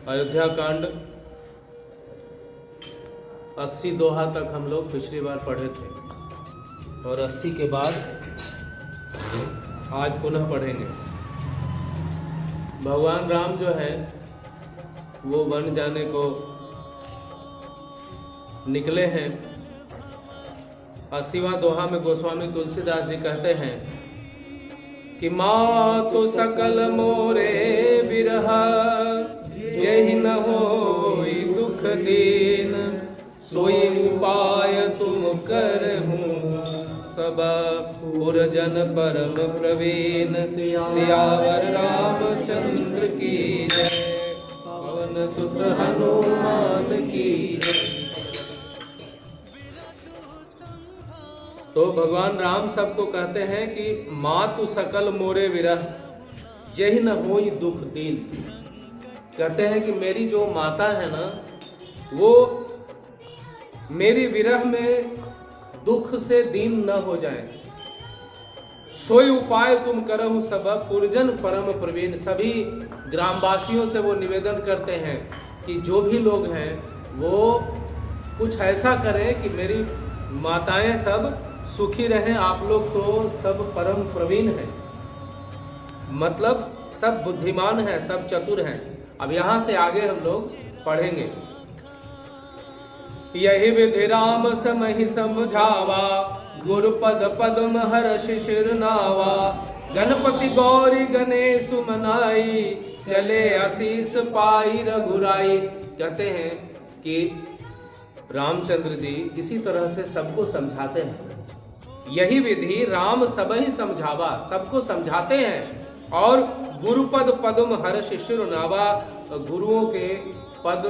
अयोध्या कांड 80 दोहा तक हम लोग पिछली बार पढ़े थे और 80 के बाद आज पुनः पढ़ेंगे। भगवान राम जो है वो वन जाने को निकले हैं। 80वां दोहा में गोस्वामी तुलसीदास जी कहते हैं कि मातु सकल मोरे बिरह यही न होई दुख दीन, सोई उपाय तुम करहूँ सब पुरजन परम प्रवीण। सियावर रामचंद्र की जय, पवन सुत हनुमान की जय। तो भगवान राम सबको कहते हैं कि मातु सकल मोरे विरह यही न होई दुख दीन। कहते हैं कि मेरी जो माता है ना वो मेरी विरह में दुख से दीन न हो जाए। सोई उपाय तुम करहु सब पुरजन परम प्रवीण। सभी ग्रामवासियों से वो निवेदन करते हैं कि जो भी लोग हैं वो कुछ ऐसा करें कि मेरी माताएं सब सुखी रहें। आप लोग तो सब परम प्रवीण हैं, मतलब सब बुद्धिमान हैं, सब चतुर हैं। अब यहाँ से आगे हम लोग पढ़ेंगे। यही विधि राम समहि समझावा, गुरुपद पद्म हर्ष शिर नावा। गणपति गौरी गणेश मनाई, चले आशीष पाई रघुराई। कहते हैं कि रामचंद्र जी इसी तरह से सबको समझाते हैं। यही विधि राम सबहि समझावा, सबको समझाते हैं। और गुरुपद पद्म हर्ष शिर नावा, गुरुओं के पद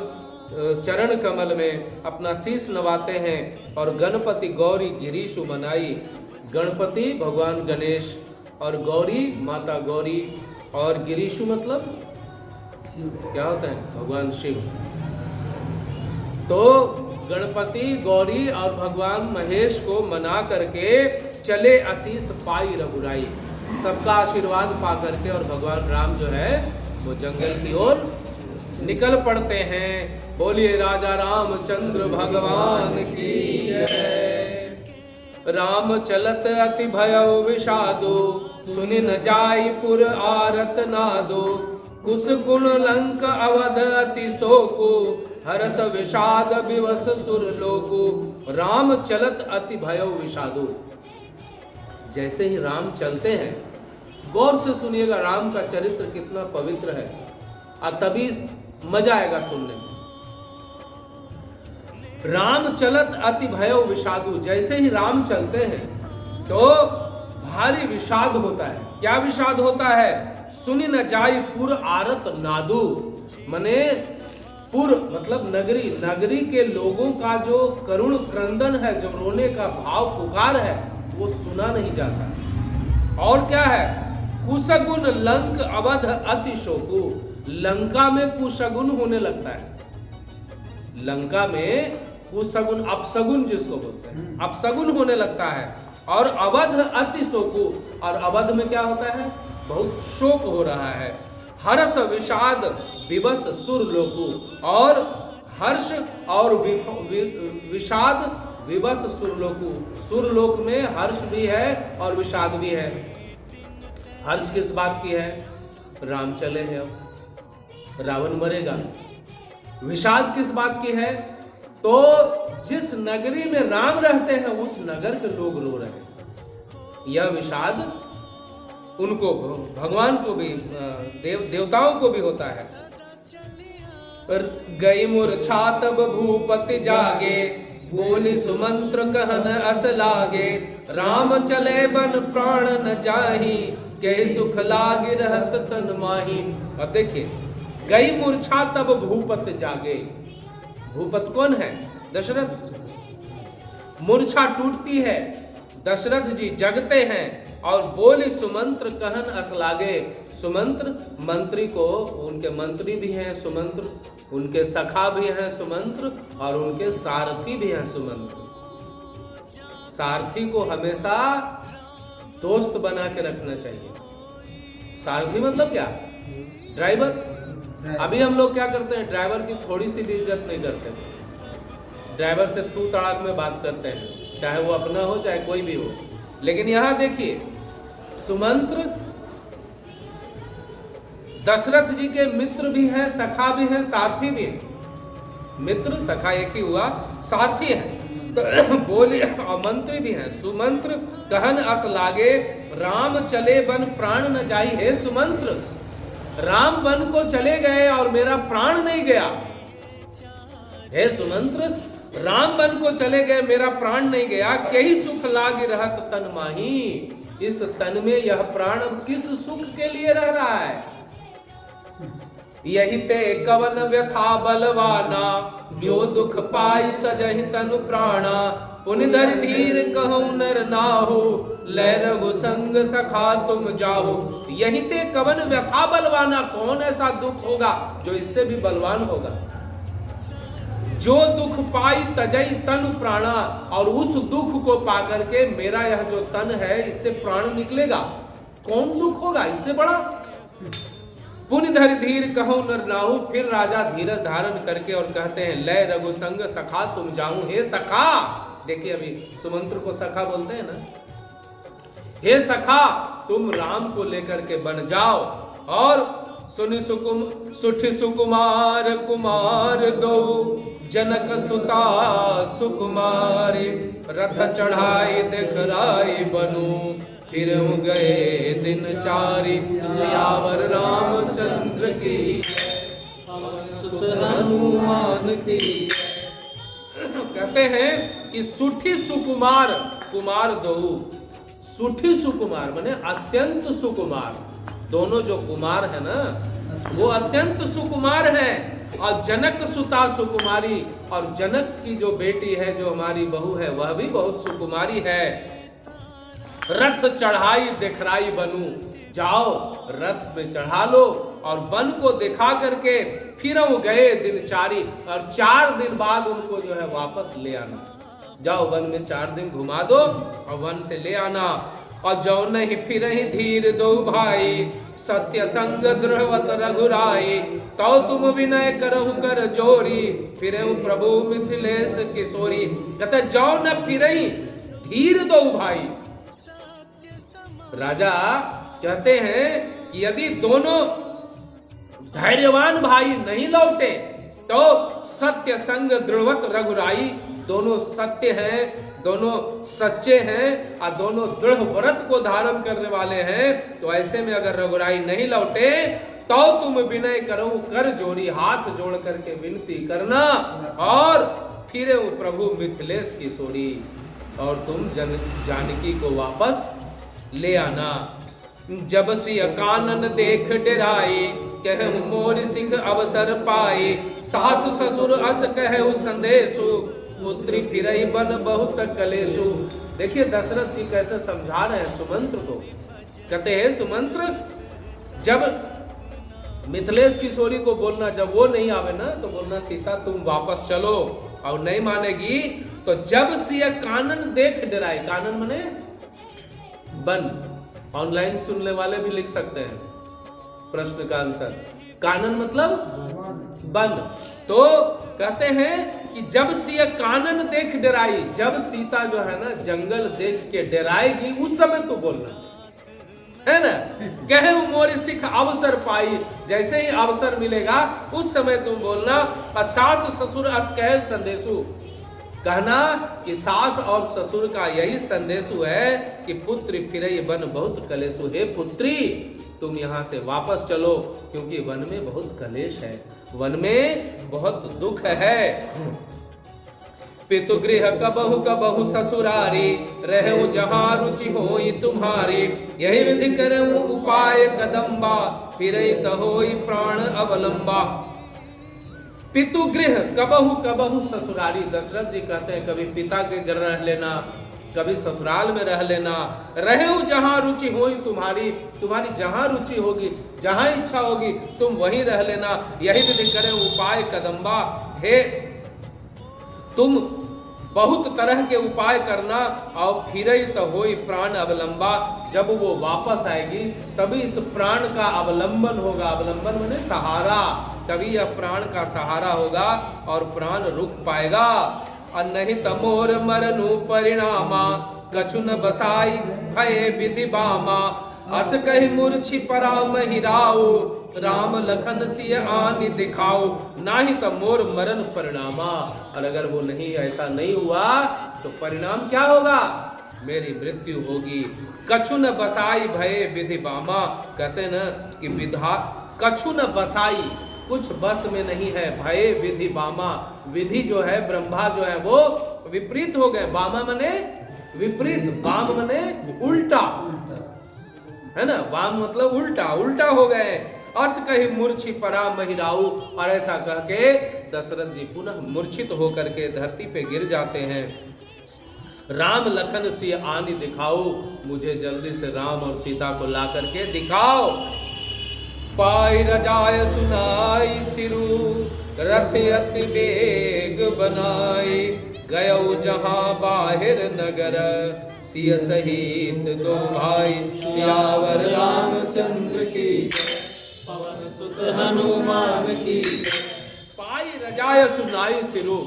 चरण कमल में अपना शीश नवाते हैं। और गणपति गौरी गिरीशु मनाई, गणपति भगवान गणेश और गौरी माता गौरी। और गिरीशु मतलब क्या होता है? भगवान शिव। तो गणपति गौरी और भगवान महेश को मना करके चले आशीष पाई रघुराई। सबका आशीर्वाद पा करके और भगवान राम जो है वो जंगल की ओर निकल पड़ते हैं। बोलिए राजा रामचंद्र भगवान की जय। राम चलत अति भयो विषादो, सुनि न जाई पुर आरत नादो। कुस गुण लंक अवध अति शोको, हरस विषाद विवश सुर लोको। राम चलत अति भयो विषादो। जैसे ही राम चलते हैं, गौर से सुनिएगा राम का चरित्र कितना पवित्र है और तभी मजा आएगा सुनने में। राम चलत अति भयो विषादु। जैसे ही राम चलते हैं तो भारी विषाद होता है। क्या विषाद होता है? सुनि न जाई पुर आरत नादु। मने पुर मतलब नगरी, नगरी के लोगों का जो करुण क्रंदन है, जो रोने का भाव पुकार है, वो सुना नहीं जाता। और क्या है? कुशगुन लंक अवध अति शोकु। लंका में कुशगुन होने लगता है। लंका में कुशगुन, अपशगुन जिसको बोलते हैं, अपशगुन होने लगता है। और अवध अति शोकु, और अवध में क्या होता है? बहुत शोक हो रहा है। हर्ष विषाद विवश सुर लोकु। और हर्ष और विषाद विवश सुरलोकु। सुरलोक में हर्ष भी है और विषाद भी है। हर्ष किस बात की है? राम चले हैं, अब रावण मरेगा। विषाद किस बात की है? तो जिस नगरी में राम रहते हैं उस नगर के लोग रो रहे हैं। यह विषाद उनको, भगवान को भी, देवताओं को भी होता है। गई मूर्छा तब भूपति जागे, बोली सुमंत्र कहन अस लागे। राम चले बन प्राण न जाही, के सुख लागे रहत तन माही। अब देखिए, गई मूर्छा तब भूपति जागे। भूपत कौन है? दशरथ। मूर्छा टूटती है, दशरथ जी जगते हैं और बोली सुमंत्र कहन अस लागे। सुमंत्र मंत्री को, उनके मंत्री भी हैं सुमंत्र, उनके सखा भी हैं सुमंत्र, और उनके सारथी भी हैं सुमंत्र। सारथी को हमेशा दोस्त बना के रखना चाहिए। सारथी मतलब क्या? ड्राइवर। अभी हम लोग क्या करते हैं, ड्राइवर की थोड़ी सी भी इज्जत नहीं करते, ड्राइवर से तू तड़ाक में बात करते हैं, चाहे वो अपना हो चाहे कोई भी हो। लेकिन यहां देखिए, सुमंत्र दशरथ जी के मित्र भी हैं, सखा भी हैं, सारथी भी हैं। मित्र सखा एक ही हुआ, सारथी है बोले और मंत्री भी हैं। सुमंत्र कहन अस लागे, राम चले बन प्राण न जाई। है सुमंत्र, राम वन को चले गए और मेरा प्राण नहीं गया। हे सुमंत्र, राम वन को चले गए, मेरा प्राण नहीं गया। कई सुख लाग रहत तन माही। इस तन में यह प्राण किस सुख के लिए रह रहा है? यही ते कवन व्यथा बलवाना, जो दुख पाई तजहि तनु प्राणा। पुनिधर धीर कहूं नर नाहु, लय रघु संग सखा तुम जाहो। यही ते कवन व्यथा बलवाना, कौन ऐसा दुख होगा जो इससे भी बलवान होगा? जो दुख पाई तजई तनु प्राणा, और उस दुख को पाकर के मेरा यह जो तन है इससे प्राण निकलेगा। कौन दुख होगा इससे बड़ा? पुनि धरि धीर कहो नर नाहु। फिर राजा धीरज धारण करके और कहते हैं, लय रघु संग सखा तुम जाऊं। हे सखा, देखिए अभी सुमंत्र को सखा बोलते हैं ना, हे सखा तुम राम को लेकर के बन जाओ। और सुनि सुठी सुकुमार कुमार दो, जनक सुता सुकुमारी। रथ चढ़ाई देखराई बनू, फिर गए दिन चारि। सियावर रामचंद्र की, सुत हनुमान की। कहते हैं कि सुठी सुकुमार कुमार दो। सुठी सुकुमार माने अत्यंत सुकुमार। दोनों जो कुमार है ना वो अत्यंत सुकुमार है। और जनक सुता सुकुमारी, और जनक की जो बेटी है, जो हमारी बहू है, वह भी बहुत सुकुमारी है। रथ चढ़ाई देखराई बनू, जाओ रथ में चढ़ा लो और वन को दिखा करके फिर गए दिन चारि। और 4 दिन बाद उनको जो है वापस ले आना। जाओ वन में 4 दिन घुमा दो और वन से ले आना। और जो नहीं फिर ही धीर दो भाई, सत्य संग दृढ़वत रघुराई। तो तुम विनय करहु कर जोरी, फिर प्रभु मिथिलेश किशोरी। कहते जो न फिर ही धीर दो भाई। राजा कहते हैं कि यदि दोनों धैर्यवान भाई नहीं लौटे तो सत्य संग दृढ़वत रघुराई। दोनों सत्य हैं, दोनों सच्चे हैं और दोनों दृढ़ व्रत को धारण करने वाले हैं। तो ऐसे में अगर रघुराई नहीं लौटे तो तुम विनय करो कर जोड़ी, हाथ जोड़ करके विनती करना और फिर प्रभु मिथिलेश की सोरी, और तुम जानकी को वापस ले आना। जब सिय कानन देख डराई, कहु मोर सिंह अवसर पाए। सास ससुर अस कहु संदेशु, पुत्री फिरई बन बहुत कलेशु। देखिए दशरथ जी कैसे समझा रहे हैं सुमंत्र को। कहते हैं सुमंत्र, जब मिथिलेश किशोरी को बोलना, जब वो नहीं आवे ना तो बोलना सीता तुम वापस चलो, और नहीं मानेगी तो जब सिय कानन देख डराई। कानन माने बन। ऑनलाइन सुनने वाले भी लिख सकते हैं प्रश्न का आंसर। कानन मतलब बन। तो कहते हैं कि जब सिय कानन देख डराई, जब सीता जो है ना जंगल देख के डराएगी उस समय तो बोलना है ना। कहे मोर सिख अवसर पाई, जैसे ही अवसर मिलेगा उस समय तुम बोलना। और सास ससुर अस कहे संदेशु, कहना कि सास और ससुर का यही संदेशु है कि पुत्री फिरई बन बहुत कलेशु। हे पुत्री तुम यहाँ से वापस चलो, क्योंकि वन में बहुत कलेश है, वन में बहुत दुख है। पितुगृह कबहु ससुरारी, रहु जहाँ रुचि होई तुम्हारी। यही विधि करऊं उपाय कदम्बा, फिरई तहोई प्राण अवलंबा। पितुगृह कबहु ससुरारी। दशरथ जी कहते हैं कभी पिता के घर रह लेना, कभी ससुराल में रह लेना। रहू जहां रुचि होई तुम्हारी, तुम्हारी जहां रुचि होगी, जहां इच्छा होगी तुम वहीं रह लेना। यही विधि करे उपाय कदम्बा। हे तुम बहुत तरह के उपाय करना, और फिरई तो होई प्राण अवलंबा। जब वो वापस आएगी तभी इस प्राण का अवलंबन होगा। अवलंबन माने सहारा। तभी यह प्राण का सहारा होगा और प्राण रुक पाएगा। और नहीं तमोर मरनु परिणामा, कछु न बसाई भय विधि बामा। अस कहि मूर्छि पराम हिराओ, राम लखन सिय आनि दिखाओ। नाही तमोर मरण परिणामा, और अगर वो नहीं, ऐसा नहीं हुआ तो परिणाम क्या होगा? मेरी मृत्यु होगी। कछु न बसाई भय विधि बामा, कहते हैं ना कि विधा कछु न बसाई, कुछ बस में नहीं है। भय विधि बामा, विधि जो है, ब्रह्मा जो है वो विपरीत हो गए। बामा मने विपरीत, बाम मने उल्टा, है ना। वाम मतलब उल्टा, उल्टा हो गए। अस कही मूर्छि परा महिराऊ, और ऐसा कह के दशरथ जी पुनः मूर्छित होकर के धरती पे गिर जाते हैं। राम लखन सी आनि दिखाओ, मुझे जल्दी से राम और सीता को ला करके दिखाओ। पाई रजाय सुनाई सिरु, रथ अति बेग बनाई। गयो जहां बाहिर नगर, सिय सहित दो भाई। सियावर रामचंद्र की, पवन सुत हनुमान की। पाई रजाय सुनाई सिरु,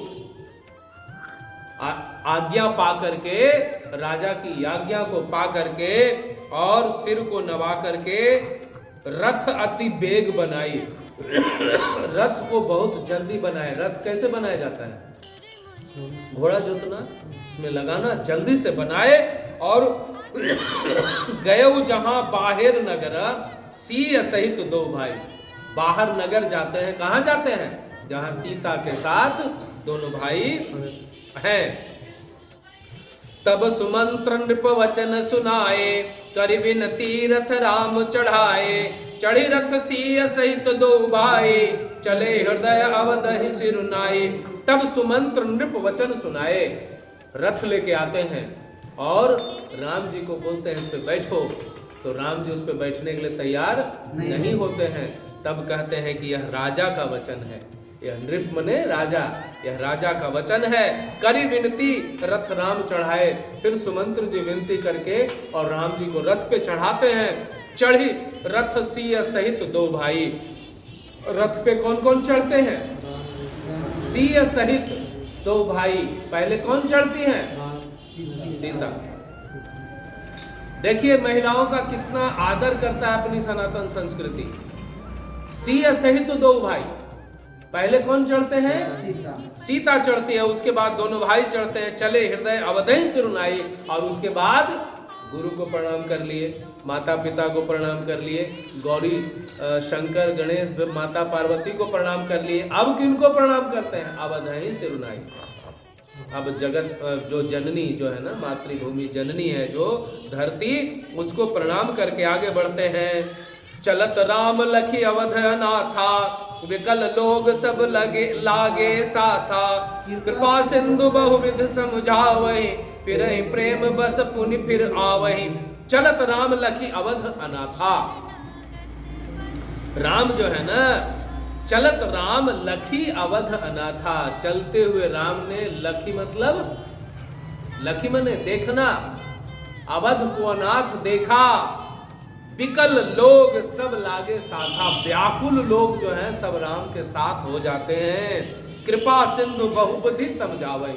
आज्ञा पा करके, राजा की आज्ञा को पा करके और सिर को नवा करके रथ अति बेग बनाई। रथ को बहुत जल्दी बनाए। रथ कैसे बनाया जाता है? घोड़ा जोतना, उसमें लगाना, जल्दी से बनाए। और गयो जहां बाहिर नगर, सिय सहित दो भाई। बाहर नगर जाते हैं, कहां जाते हैं? जहां सीता के साथ दोनों भाई हैं। तब सुमंत्र नृप वचन सुनाए, करि विनती रथ राम चढ़ाए। चढ़ी रथ सिय सहित दो भाई, चले हृदय अवधहि सिरुनाई। तब सुमंत्र नृप वचन सुनाए, रथ लेके आते हैं और राम जी को बोलते हैं इस पे बैठो। तो राम जी उस पे बैठने के लिए तैयार नहीं होते हैं। तब कहते हैं कि यह राजा का वचन है, यह नृप मने राजा, यह राजा का वचन है। करी विनती रथ राम चढ़ाए। फिर सुमंत्र जी विनती करके और राम जी को रथ पे चढ़ाते हैं। चढ़ी रथ सिय सहित दो भाई। रथ पे कौन कौन चढ़ते हैं? सिय सहित दो भाई। पहले कौन चढ़ती हैं? सीता। देखिए महिलाओं का कितना आदर करता है अपनी सनातन संस्कृति। सिय सहित दो भाई, पहले कौन चढ़ते हैं? सीता चढ़ती है, उसके बाद दोनों भाई चढ़ते हैं। चले हृदय अवधि सिरुनाई, और उसके बाद गुरु को प्रणाम कर लिए, माता पिता को प्रणाम कर लिए, गौरी शंकर गणेश माता पार्वती को प्रणाम कर लिए। अब किनको प्रणाम करते हैं? अवधि सिरुनाई। अब जगत जो जननी जो है ना, मातृभूमि जननी है जो धरती, उसको प्रणाम करके आगे बढ़ते हैं। चलत राम लखी अवध अनाथा, विकल लोग सब लगे लागे साथा। कृपा सिंधु बहुविध समझावहि, फिर प्रेम बस पुनि फिर आवहि। चलत राम लखी अवध अनाथा। राम जो है ना, चलत राम लखी अवध अनाथा। चलते हुए राम ने, लखी मतलब, लखी मने देखना, अवध को अनाथ देखा। विकल लोग सब लागे साथा, व्याकुल लोग जो हैं सब राम के साथ हो जाते हैं। कृपा सिंधु बहुबुद्धि समझावई।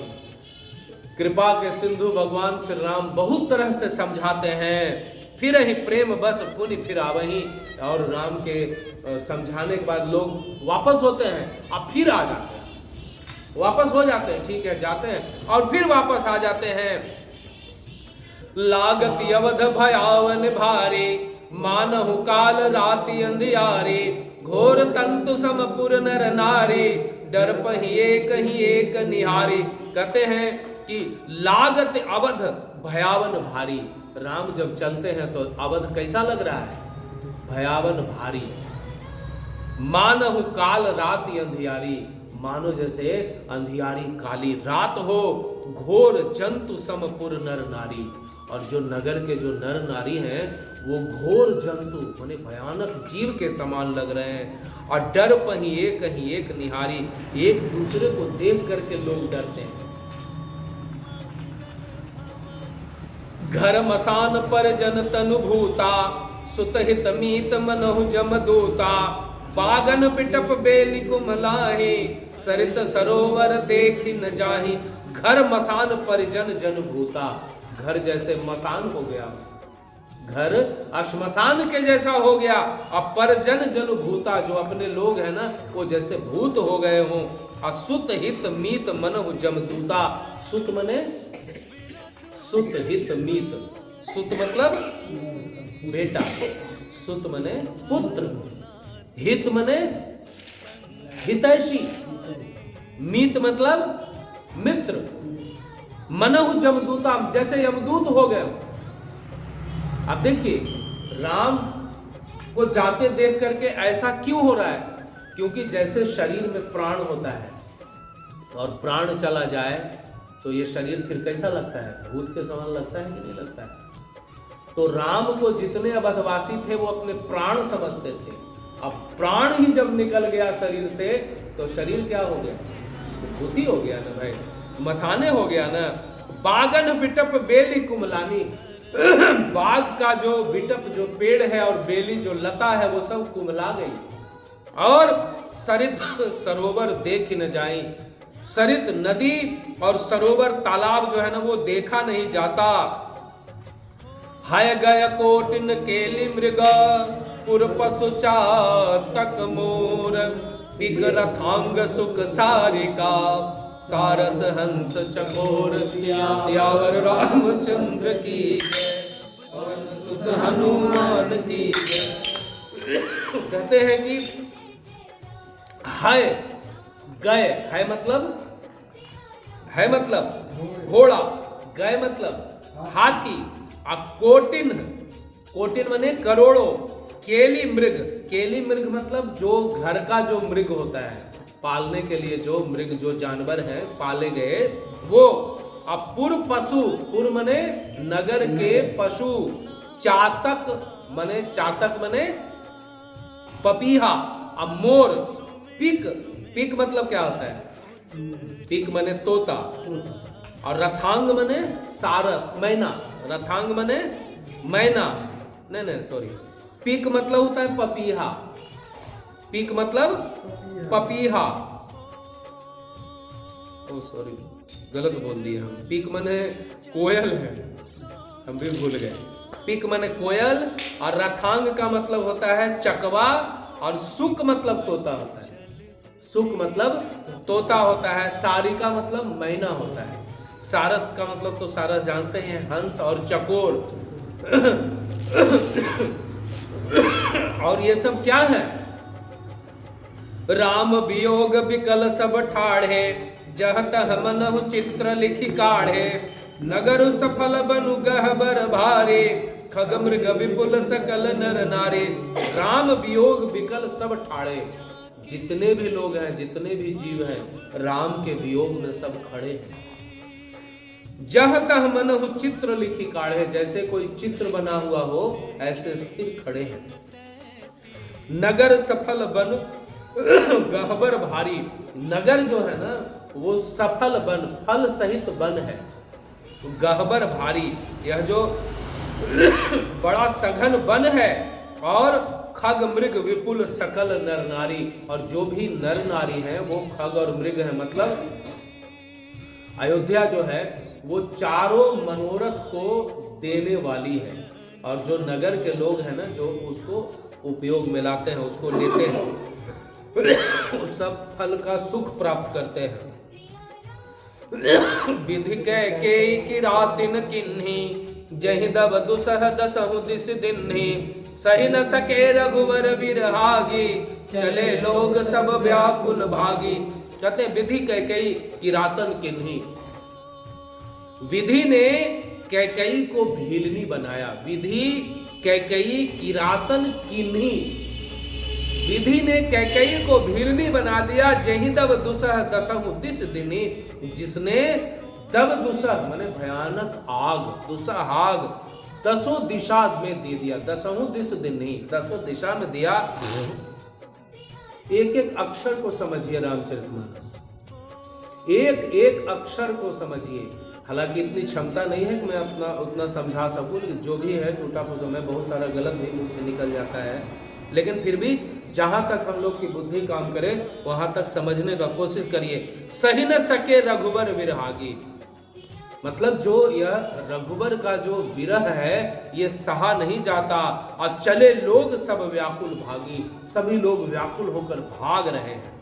कृपा के सिंधु भगवान श्री राम बहुत तरह से समझाते हैं। फिर ही प्रेम बस पुनि फिर आवही। और राम के समझाने के बाद लोग वापस होते हैं, अब फिर आ जाते हैं, वापस हो जाते हैं, ठीक है जाते हैं और फिर वापस आ जाते हैं। लागत अवध भयावन भारी, मानहु काल राति अंधियारे। घोर तंतु समपुर नर नारी, डर पहिए कहीं एक निहारी। कहते हैं कि लागत अवध भयावन भारी। राम जब चलते हैं तो अवध कैसा लग रहा है? भयावन भारी। मानहु काल राति अंधियारी, मानो जैसे अंधियारी काली रात हो। घोर जंतु समपुर नर नारी, और जो नगर के जो नर नारी हैं वो घोर जंतु माने भयानक जीव के समान लग रहे हैं। और डर पहिए कहीं एक निहारी, एक दूसरे को देख करके लोग डरते हैं। घर मसान पर जन तनु भूता, सुतहित मीत मनहु जमदूता। बागन बिटप बेली कुमलाही, सरित सरोवर देखी न जाही। घर मसान परिजन जन भूता, घर जैसे मसान हो गया, घर श्मशान के जैसा हो गया। अब परजन जन भूता, जो अपने लोग हैं ना वो जैसे भूत हो गए हों। असुत हित मीत मनहु जमदूता, सुत मने सुत हित मीत, सुत मतलब बेटा, सुत मने पुत्र, हित मने हितैषी, मीत मतलब मित्र, मनहु जमदूता जैसे यमदूत हो गए। अब देखिए राम को जाते देख करके ऐसा क्यों हो रहा है? क्योंकि जैसे शरीर में प्राण होता है और प्राण चला जाए तो ये शरीर फिर कैसा लगता है? भूत के समान लगता है कि नहीं लगता है? तो राम को जितने अवधवासी थे वो अपने प्राण समझते थे। अब प्राण ही जब निकल गया शरीर से तो शरीर क्या हो गया? तो भूत ही हो गया ना भाई, मसाने हो गया ना। बागन बिटप बेली कुमलानी, बाग का जो बिटप जो पेड़ है और बेली जो लता है वो सब कुमला गई। और सरित सरोवर देख न जाई, सरित नदी और सरोवर तालाब जो है ना वो देखा नहीं जाता। हाय गय कोटिन केली मृग, पुर पशु चातक मोर, पिगरथांग सुख सारिका, सारस हंस चकोर, सियावर रामचंद्र की सुत हनुमान की। कहते हैं कि हाय गए, है मतलब घोड़ा, गए मतलब हाथी, और कोटिन, कोटिन माने करोड़ों, केली मृग, केली मृग मतलब जो घर का जो मृग होता है, पालने के लिए जो मृग जो जानवर है पाले गए वो। अब पुर पशु, पुर मने नगर के पशु, चातक मने पपीहा, अब मोर, पिक, पिक मतलब क्या होता है? पिक मने तोता, और रथांग मने सारस मैना, रथांग मने मैना, नहीं सॉरी, पिक मतलब होता है पपीहा, पिक मतलब पपीहा, ओ सॉरी गलत बोल दिए हम, पिक मने कोयल है, हम भी भूल गए। पिक मने कोयल, और रथांग का मतलब होता है चकवा, और सुक मतलब तोता होता है, सुक मतलब तोता होता है, सारी का मतलब मैना होता है, सारस का मतलब तो सारस जानते हैं हंस और चकोर। और ये सब क्या है? राम वियोग विकल सब ठाढ़े, जह तह मनहु चित्र लिखि काढ़े, नगर सफल बनु गहबर भारे, खग मृग विपुल सकल नर नारे। राम वियोग विकल सब ठाड़े, जितने भी लोग हैं, जितने भी जीव हैं, राम के वियोग में सब खड़े हैं। जह तह मनहु चित्र लिखि काढ़े, जैसे कोई चित्र बना हुआ हो ऐसे स्थिर खड़े हैं। नगर सफल बन गहबर भारी, नगर जो है ना वो सफल बन, फल सहित बन है, गहबर भारी, यह जो बड़ा सघन वन है, और खग मृग विपुल सकल नर नारी, और जो भी नर नारी हैं वो खग और मृग है। मतलब अयोध्या जो है वो चारों मनोरथ को देने वाली है, और जो नगर के लोग हैं ना जो उसको उपयोग में लाते हैं, उसको लेते हैं, सब फल का सुख प्राप्त करते हैं। विधि के किरातिन किन्ही, जहि दब दुसह दसहु दिस दिन्ही, सही न सके रघुवर विरहागी, चले लोग सब व्याकुल भागी। कहते विधि कैकेयी किरातन किन्ही, विधि ने कैकेयी को भीलनी बनाया, विधि कैकेयी किरातन किन्ही, विधि ने कैकेयी को भीलनी बना दिया। जहि दब दुसह दसहु दिस दिनी, जिसने दब दुसह माने भयानक आग, दुसह आग दसों दिशा में दे दिया, दसहु दिस दिनी, दसों दिशा में दिया। एक एक अक्षर को समझिए रामचरितमानस, एक एक अक्षर को समझिए। हालांकि इतनी क्षमता नहीं है कि मैं अपना उतना समझा सकूं, जो भी है टूटा फूटा, मैं बहुत सारा गलत भी मुझसे निकल जाता है, लेकिन फिर भी जहां तक हम लोग की बुद्धि काम करे वहां तक समझने का कोशिश करिए। सही न सके रघुवर विरहागी, मतलब जो यह रघुवर का जो विरह है ये सहा नहीं जाता, और चले लोग सब व्याकुल भागी, सभी लोग व्याकुल होकर भाग रहे हैं।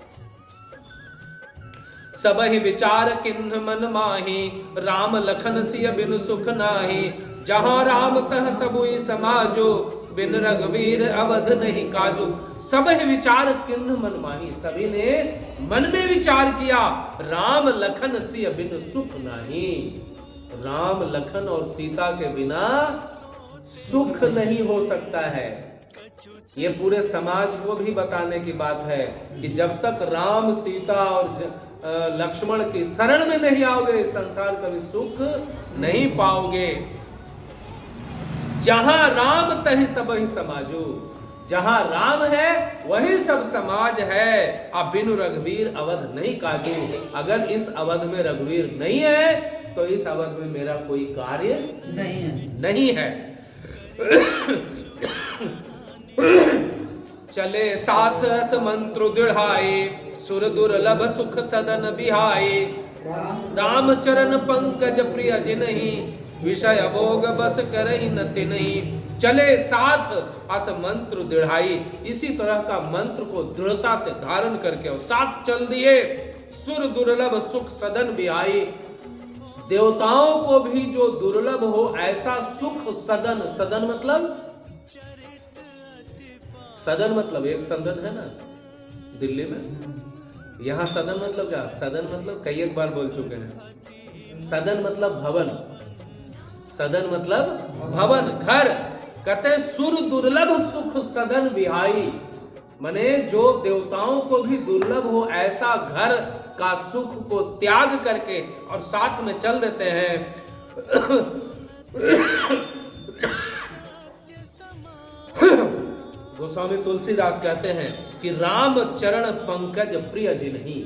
सबहि विचार किन्ह मन माही, राम लखन सिय बिन सुख नाही। जहां राम तह सबुई समाजो, बिन रघुवीर अवध नहीं काजो। सबहि विचार किन्ह मन माही, सभी ने मन में विचार किया, राम लखन सिय बिन सुख नाही। राम लखन और सीता के बिना सुख नहीं हो सकता है। ये पूरे समाज को भी बताने की बात है कि जब तक राम सीता और लक्ष्मण की शरण में नहीं आओगे, संसार कभी सुख नहीं पाओगे। जहां राम तहि सबहि समाजो, जहां राम है वही सब समाज है। अब बिनु रघुवीर अवध नहीं काजू, अगर इस अवध में रघुवीर नहीं है तो इस अवध में मेरा कोई कार्य नहीं है। चले साथ अस मंत्र दृढ़ाए, सुर दुर्लभ सुख सदन बिहाए। राम चरण पंकज प्रिय जिनहि, विषय भोग बस करहि न तिनहि। चले साथ अस मंत्र दृढ़ाई, इसी तरह का मंत्र को दृढ़ता से धारण करके और साथ चल दिए। सुर दुर्लभ सुख सदन बिहाई, देवताओं को भी जो दुर्लभ हो ऐसा सुख सदन, सदन मतलब एक सदन है ना दिल्ली में, यहाँ सदन मतलब क्या, सदन मतलब कई एक बार बोल चुके हैं, सदन मतलब भवन, सदन मतलब भवन घर। कहते सुर दुर्लभ सुख सदन बिहाई, माने जो देवताओं को भी दुर्लभ हो ऐसा घर का सुख को त्याग करके और साथ में चल देते हैं। गोस्वामी तुलसीदास कहते हैं कि राम चरण पंकज प्रिय जिन्हि,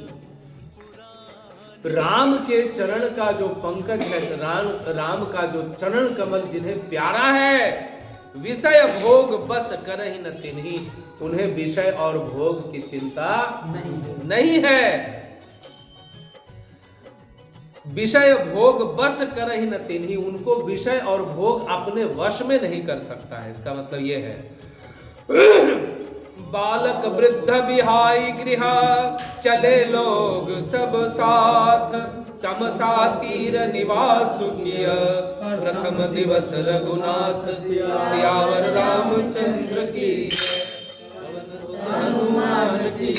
राम के चरण का जो पंकज है, राम का जो चरण कमल जिन्हें प्यारा है, विषय भोग बस करहि न तिन्हि, उन्हें विषय और भोग की चिंता नहीं है। विषय भोग बस करहि न तिन्हि, उनको विषय और भोग अपने वश में नहीं कर सकता है। इसका मतलब ये है बालक वृद्ध बिहाई गृह, चले लोग सब साथ। तमसा तीर निवास किया, प्रथम दिवस रघुनाथ। सियावर रामचंद्र की हनुमान की।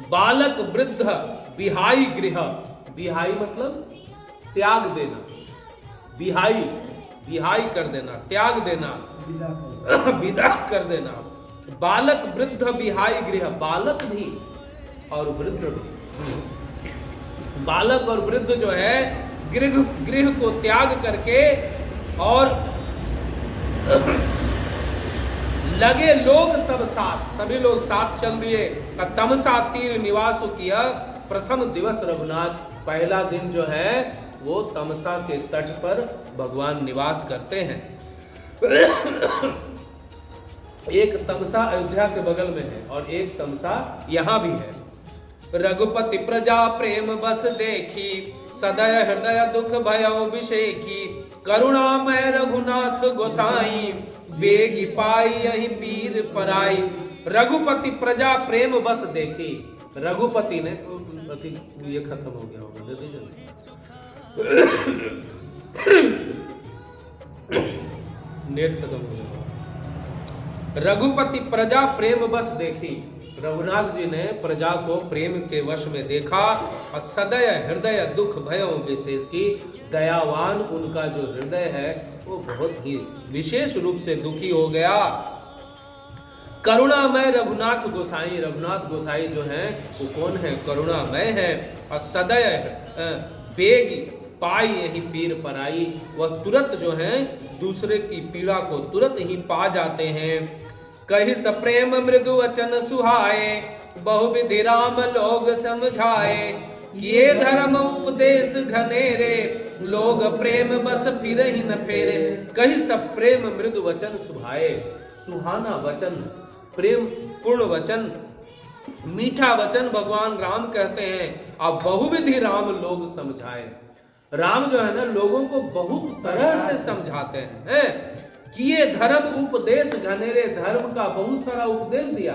बालक वृद्ध बिहाई गृह, बिहाई मतलब त्याग देना, बिहाई कर देना, त्याग देना, विदा कर देना। बालक वृद्ध बिहाई गृह, बालक भी और वृद्ध भी, बालक और वृद्ध जो है गृह को त्याग करके और लगे लोग सब साथ, सभी लोग साथ चल दिए। तमसा तीर निवास किया, प्रथम दिवस रघुनाथ, पहला दिन जो है वो तमसा के तट पर भगवान निवास करते हैं। एक तमसा अयोध्या के बगल में है और एक तमसा यहाँ भी है। रघुपति प्रजा प्रेम बस देखी, सदय हृदय दुख भयो विषेकी। करुणामय रघुनाथ गोसाई, बेगी पाई यही पीर पराई। रघुपति प्रजा प्रेम बस देखी, रघुपति ने ये खत्म हो गया होगा, दे दीजिए। नेट खत्म हो गया। रघुपति प्रजा प्रेम बस देखी, रघुनाथ जी ने प्रजा को प्रेम के वश में देखा और सदय हृदय दुख भयो विशेष की। दयावान उनका जो हृदय है वो बहुत ही विशेष रूप से दुखी हो गया। करुणामय रघुनाथ गोसाई, रघुनाथ गोसाई जो हैं वो कौन है, करुणामय है। और सदय बेगी पाई यही पीर पराई, वह तुरंत जो है दूसरे की पीड़ा को तुरंत ही पा जाते हैं। कहि सप्रेम मृदु वचन सुहाए, बहुविधि राम लोग समझाए। किए धर्म उपदेश घनेरे, लोग प्रेम बस फिर ही न फेरे, कहीं सब प्रेम मृदु वचन सुभाए। सुहाना वचन, प्रेम पूर्ण वचन, मीठा वचन भगवान राम कहते हैं। अब बहुविधि राम लोग समझाए। राम जो है ना लोगों को बहुत तरह से समझाते हैं। किए धर्म उपदेश घनेरे, धर्म का बहुत सारा उपदेश दिया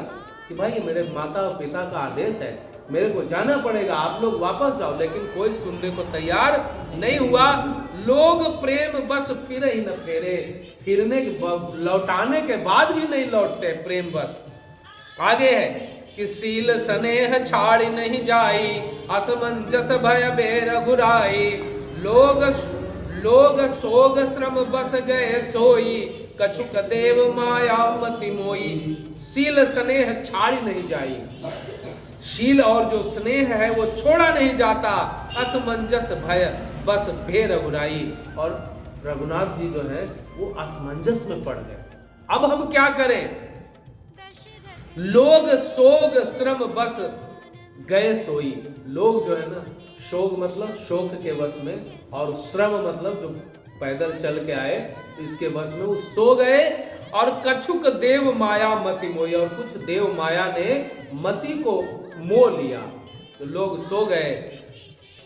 कि भाई मेरे माता पिता का आदेश है, मेरे को जाना पड़ेगा, आप लोग वापस जाओ। लेकिन कोई सुनने को तैयार नहीं हुआ। लोग प्रेम बस फिर ही न फेरे, फिरने लौटाने के बाद भी नहीं लौटते, प्रेम बस। आगे है कि सील स्नेह छाड़ नहीं जाई, असमंजस भय बेर घुराई। लोग सोग श्रम बस गए सोई, कछुक देव माया मति मोई। सील स्नेह छाड़ी नहीं जाई, शील और जो स्नेह है वो छोड़ा नहीं जाता। असमंजस भय बस भेर बुराई, और रघुनाथ जी जो है वो असमंजस में पड़ गए। अब हम क्या करें? लोग सोग श्रम बस गए सोई। लोग जो है ना, शोक मतलब शोक के वश में, और श्रम मतलब जो पैदल चल के आए इसके वश में वो सो गए। और कछुक देव माया मति मोई, और कुछ देव माया ने मति को मोह लिया, तो लोग सो गए।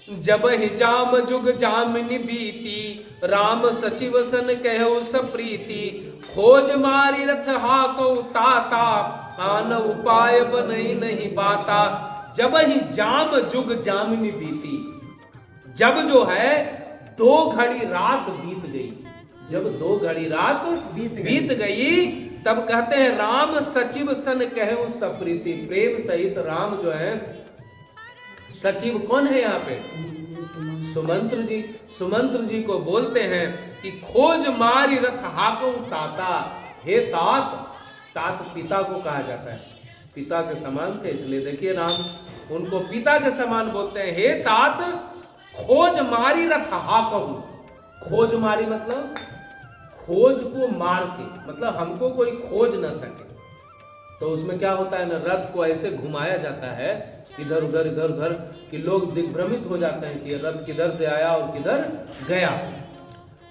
जब ही जाम जुग जामिनी बीती, राम सचिव सन कहो सप्रीति। खोज मारी रथ हाको ताता, आन उपाय बनई नहीं बाता। जब ही जाम जुग जामिनी बीती, जब जो है 2 घड़ी रात बीत गई, जब 2 घड़ी रात बीत गई, तब कहते हैं राम सचिव सन कहो सप्रीति। प्रेम सहित राम जो है, सचिव कौन है यहाँ पे? सुमंत्र जी। सुमंत्र जी को बोलते हैं कि खोज मारी रथ हाको ताता। हे तात, तात पिता को कहा जाता है, पिता के समान थे, इसलिए देखिए राम उनको पिता के समान बोलते हैं। हे तात खोज मारी रथ हाकहु। खोज मारी मतलब खोज को मार के, मतलब हमको कोई खोज न सके। तो उसमें क्या होता है ना, रथ को ऐसे घुमाया जाता है इधर उधर कि लोग दिग्भ्रमित हो जाते हैं कि ये रथ किधर से आया और किधर गया।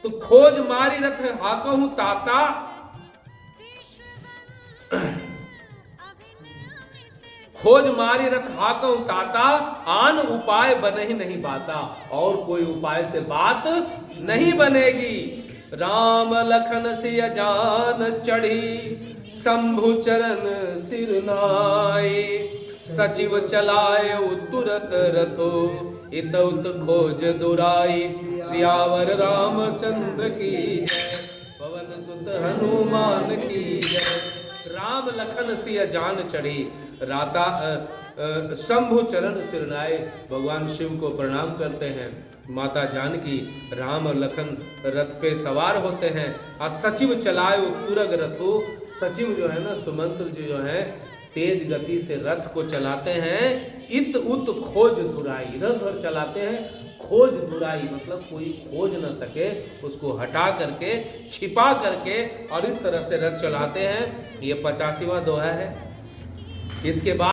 तो खोज मारी रथ हाकहु ताता, खोज मारी रथ हाकहु ताता। आन उपाय बनहि नहीं बाता, और कोई उपाय से बात नहीं बनेगी। राम लखन सिय जान चढ़ी, शंभु चरण सिर नाई। सचिव चलाए तुरत रथो, इत उत खोज दुराई। सियावर रामचंद्र की जय, पवन सुत हनुमान की जय। राम लखन सिय जान चढ़ी, राता शंभु चरण सिरनाए। भगवान शिव को प्रणाम करते हैं। माता जानकी राम और लखन रथ पे सवार होते हैं। और सचिव चलाए तुरग रथो, सचिव जो है ना, सुमंत्र जी जो है तेज गति से रथ को चलाते हैं। इत उत खोज दुराई, इधर उधर चलाते हैं। खोज दुराई मतलब कोई खोज न सके, उसको हटा करके छिपा करके और इस तरह से रथ चलाते हैं। ये 85वां दोहा है। इसके बाद